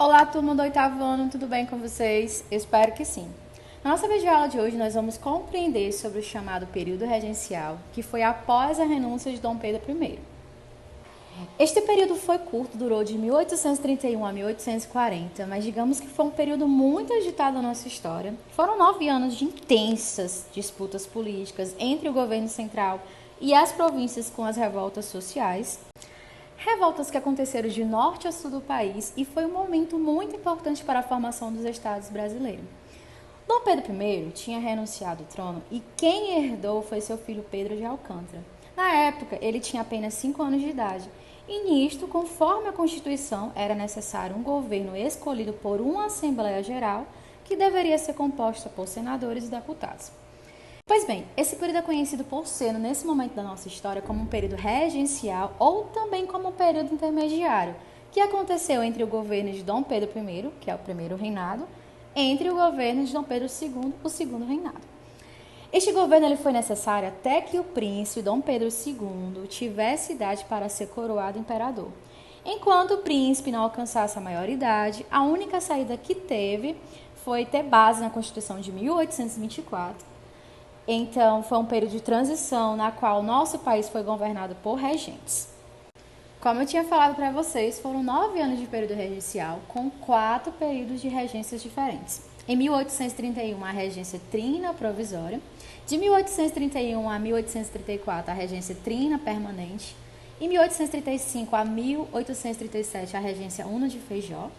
Olá, turma do oitavo ano, tudo bem com vocês? Eu espero que sim. Na nossa videoaula de hoje, nós vamos compreender sobre o chamado período regencial, que foi após a renúncia de Dom Pedro I. Este período foi curto, durou de 1831 a 1840, mas digamos que foi um período muito agitado na nossa história. Foram 9 anos de intensas disputas políticas entre o governo central e as províncias com as revoltas sociais. Revoltas que aconteceram de norte a sul do país e foi um momento muito importante para a formação dos estados brasileiros. Dom Pedro I tinha renunciado ao trono e quem herdou foi seu filho Pedro de Alcântara. Na época, ele tinha apenas 5 anos de idade e nisto, conforme a Constituição, era necessário um governo escolhido por uma Assembleia Geral que deveria ser composta por senadores e deputados. Pois bem, esse período é conhecido por ser, nesse momento da nossa história, como um período regencial ou também como um período intermediário, que aconteceu entre o governo de Dom Pedro I, que é o primeiro reinado, entre o governo de Dom Pedro II, o segundo reinado. Este governo ele foi necessário até que o príncipe Dom Pedro II tivesse idade para ser coroado imperador. Enquanto o príncipe não alcançasse a maioridade, a única saída que teve foi ter base na Constituição de 1824. Então, foi um período de transição na qual o nosso país foi governado por regentes. Como eu tinha falado para vocês, foram 9 anos de período regencial, com 4 períodos de regências diferentes. Em 1831, a regência trina provisória. De 1831 a 1834, a regência trina permanente. Em 1835 a 1837, a regência una de Feijó.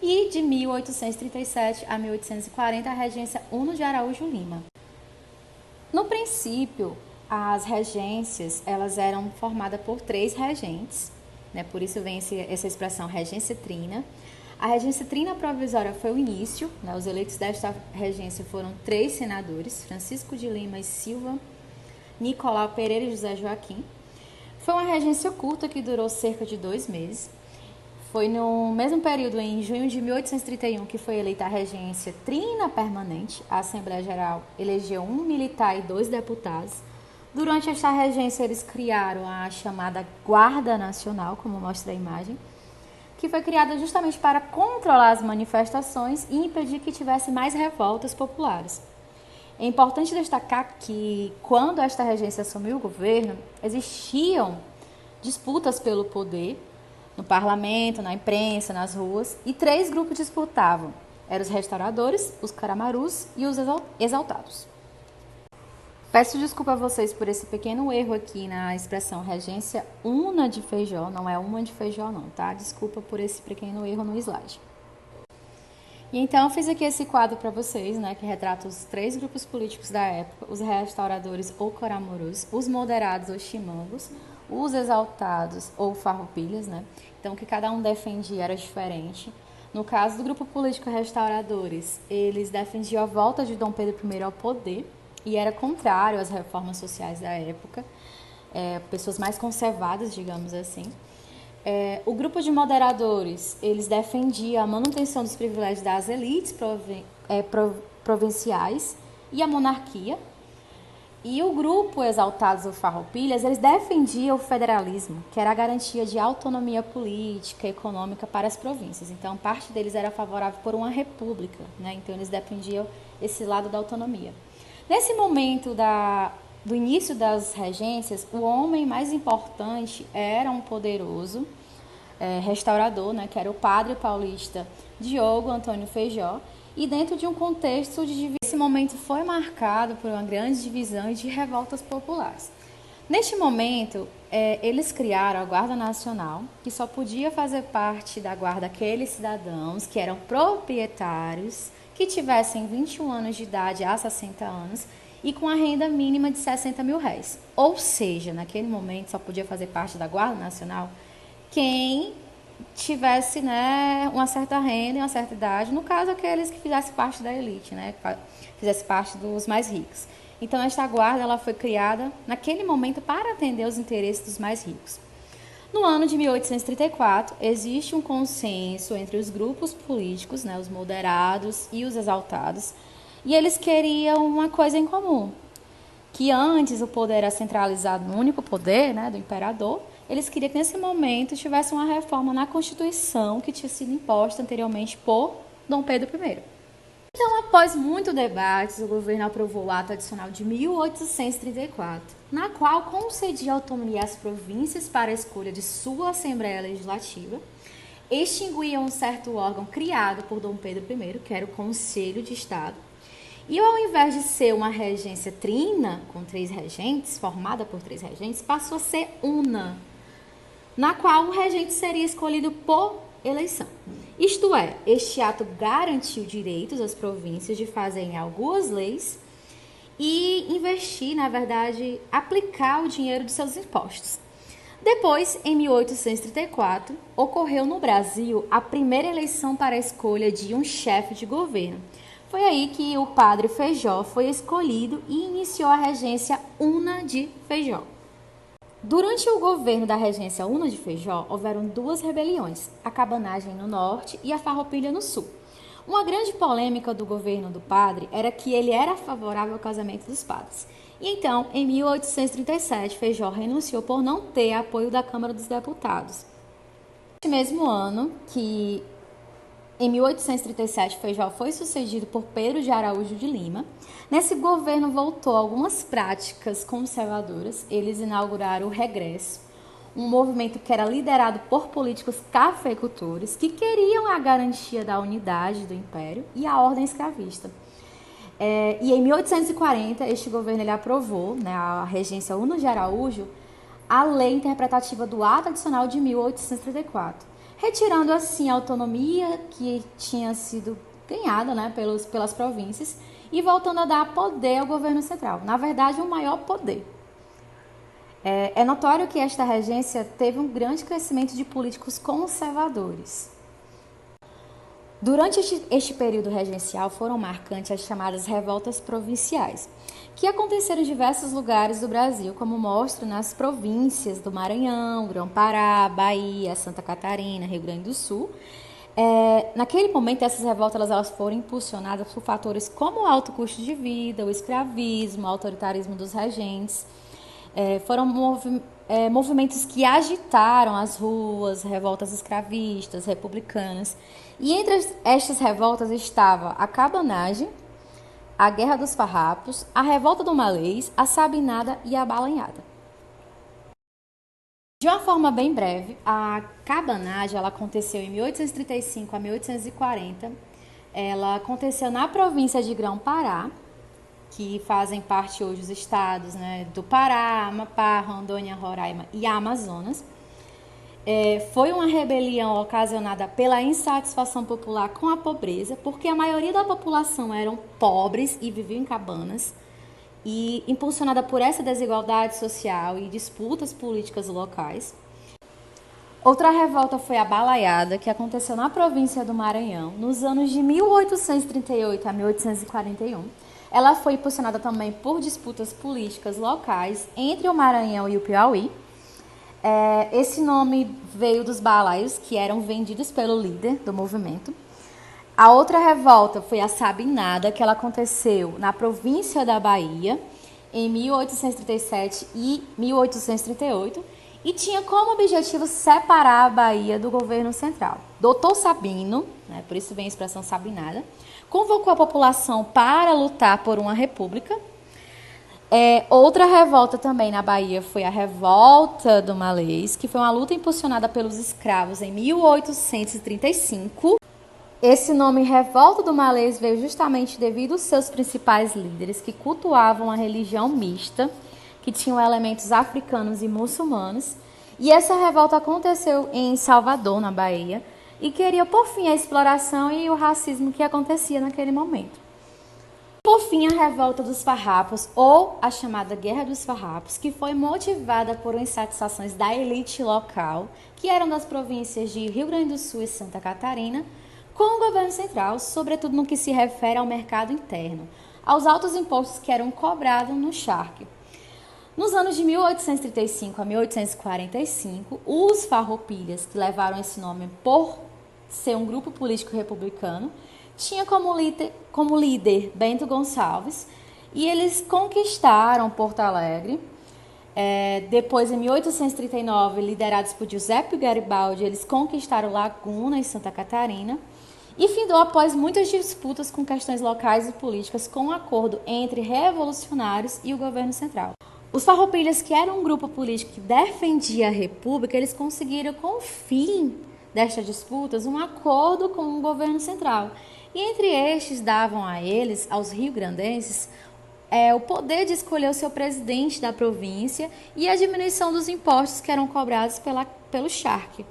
E de 1837 a 1840, a regência una de Araújo Lima. No princípio, as regências elas eram formadas por 3 regentes, né? Por isso vem essa expressão regência trina. A regência trina provisória foi o início, né? Os eleitos desta regência foram 3 senadores, Francisco de Lima e Silva, Nicolau Pereira e José Joaquim. Foi uma regência curta que durou cerca de 2 meses. Foi no mesmo período, em junho de 1831, que foi eleita a regência trina permanente. A Assembleia Geral elegeu 1 militar e 2 deputados. Durante esta regência, eles criaram a chamada Guarda Nacional, como mostra a imagem, que foi criada justamente para controlar as manifestações e impedir que tivesse mais revoltas populares. É importante destacar que, quando esta regência assumiu o governo, existiam disputas pelo poder, no parlamento, na imprensa, nas ruas, e 3 grupos disputavam. Eram os restauradores, os caramarus e os exaltados. Peço desculpa a vocês por esse pequeno erro aqui na expressão regência una de Feijó, não é uma de Feijó não, tá? Desculpa por esse pequeno erro no slide. E então eu fiz aqui esse quadro para vocês, né, que retrata os 3 grupos políticos da época, os restauradores ou caramarus, os moderados ou chimangos, os exaltados ou farroupilhas, né? Então, o que cada um defendia era diferente. No caso do grupo político restauradores, eles defendiam a volta de Dom Pedro I ao poder e era contrário às reformas sociais da época, pessoas mais conservadas, digamos assim. O grupo de moderadores, eles defendiam a manutenção dos privilégios das elites provinciais e a monarquia. E o grupo Exaltados ou Farroupilhas, eles defendiam o federalismo, que era a garantia de autonomia política e econômica para as províncias. Então, parte deles era favorável por uma república, né? Então, eles defendiam esse lado da autonomia. Nesse momento do início das regências, o homem mais importante era um poderoso restaurador, né? Que era o padre paulista Diogo Antônio Feijó, e dentro de um contexto de divisão. Esse momento foi marcado por uma grande divisão e de revoltas populares. Neste momento, eles criaram a Guarda Nacional, que só podia fazer parte da guarda aqueles cidadãos que eram proprietários, que tivessem 21 anos de idade a 60 anos e com a renda mínima de 60 mil réis. Ou seja, naquele momento só podia fazer parte da Guarda Nacional quem tivesse, né, uma certa renda e uma certa idade, no caso aqueles que fizessem parte da elite, né, fizessem parte dos mais ricos. Então esta guarda ela foi criada naquele momento para atender os interesses dos mais ricos. No ano de 1834 existe um consenso entre os grupos políticos, né, os moderados e os exaltados, e eles queriam uma coisa em comum, que antes o poder era centralizado no único poder, né, do imperador, eles queriam que nesse momento tivesse uma reforma na Constituição que tinha sido imposta anteriormente por Dom Pedro I. Então, após muitos debates, o governo aprovou o Ato Adicional de 1834, na qual concedia autonomia às províncias para a escolha de sua Assembleia Legislativa, extinguia um certo órgão criado por Dom Pedro I, que era o Conselho de Estado, e ao invés de ser uma regência trina, com 3 regentes, formada por 3 regentes, passou a ser una, na qual o regente seria escolhido por eleição. Isto é, este ato garantiu direitos às províncias de fazerem algumas leis e investir, na verdade, aplicar o dinheiro de seus impostos. Depois, em 1834, ocorreu no Brasil a primeira eleição para a escolha de um chefe de governo. Foi aí que o padre Feijó foi escolhido e iniciou a regência Una de Feijó. Durante o governo da regência Una de Feijó, houveram 2 rebeliões, a cabanagem no norte e a farroupilha no sul. Uma grande polêmica do governo do padre era que ele era favorável ao casamento dos padres. E então, em 1837, Feijó renunciou por não ter apoio da Câmara dos Deputados. Neste mesmo ano, em 1837, Feijó foi sucedido por Pedro de Araújo de Lima. Nesse governo voltou algumas práticas conservadoras. Eles inauguraram o Regresso, um movimento que era liderado por políticos cafeicultores que queriam a garantia da unidade do Império e a ordem escravista. E em 1840, este governo ele aprovou, a regência Una de Araújo, a lei interpretativa do Ato Adicional de 1834, retirando assim a autonomia que tinha sido ganhada pelas províncias e voltando a dar poder ao governo central. Na verdade, um maior poder. É notório que esta regência teve um grande crescimento de políticos conservadores. Durante este período regencial foram marcantes as chamadas revoltas provinciais, que aconteceram em diversos lugares do Brasil, como mostra nas províncias do Maranhão, Grão-Pará, Bahia, Santa Catarina, Rio Grande do Sul. Naquele momento, essas revoltas elas foram impulsionadas por fatores como o alto custo de vida, o escravismo, o autoritarismo dos regentes. Foram movimentos que agitaram as ruas, revoltas escravistas, republicanas. E entre estas revoltas estava a cabanagem, a Guerra dos Farrapos, a Revolta do Malês, a Sabinada e a Balanhada. De uma forma bem breve, a cabanagem ela aconteceu em 1835 a 1840. Ela aconteceu na província de Grão-Pará, que fazem parte hoje os estados do Pará, Amapá, Rondônia, Roraima e Amazonas. Foi uma rebelião ocasionada pela insatisfação popular com a pobreza, porque a maioria da população eram pobres e viviam em cabanas, e impulsionada por essa desigualdade social e disputas políticas locais. Outra revolta foi a Balaiada, que aconteceu na província do Maranhão, nos anos de 1838 a 1841. Ela foi impulsionada também por disputas políticas locais entre o Maranhão e o Piauí. Esse nome veio dos balaios, que eram vendidos pelo líder do movimento. A outra revolta foi a Sabinada, que ela aconteceu na província da Bahia, em 1837 e 1838, e tinha como objetivo separar a Bahia do governo central. Doutor Sabino, por isso vem a expressão Sabinada, convocou a população para lutar por uma república. Outra revolta também na Bahia foi a Revolta do Malês, que foi uma luta impulsionada pelos escravos em 1835. Esse nome Revolta do Malês veio justamente devido aos seus principais líderes, que cultuavam a religião mista, que tinham elementos africanos e muçulmanos. E essa revolta aconteceu em Salvador, na Bahia, e queria por fim a exploração e o racismo que acontecia naquele momento. Por fim, a Revolta dos Farrapos, ou a chamada Guerra dos Farrapos, que foi motivada por insatisfações da elite local, que eram das províncias de Rio Grande do Sul e Santa Catarina, com o governo central, sobretudo no que se refere ao mercado interno, aos altos impostos que eram cobrados no charque. Nos anos de 1835 a 1845, os farroupilhas, que levaram esse nome por ser um grupo político republicano, tinha como líder Bento Gonçalves, e eles conquistaram Porto Alegre. Depois, em 1839, liderados por Giuseppe Garibaldi, eles conquistaram Laguna, em Santa Catarina, e findou após muitas disputas com questões locais e políticas, com um acordo entre revolucionários e o governo central. Os Farroupilhas, que eram um grupo político que defendia a República, eles conseguiram, com o fim destas disputas, um acordo com o governo central. E entre estes davam a eles, aos rio-grandenses, o poder de escolher o seu presidente da província e a diminuição dos impostos que eram cobrados pelo charque.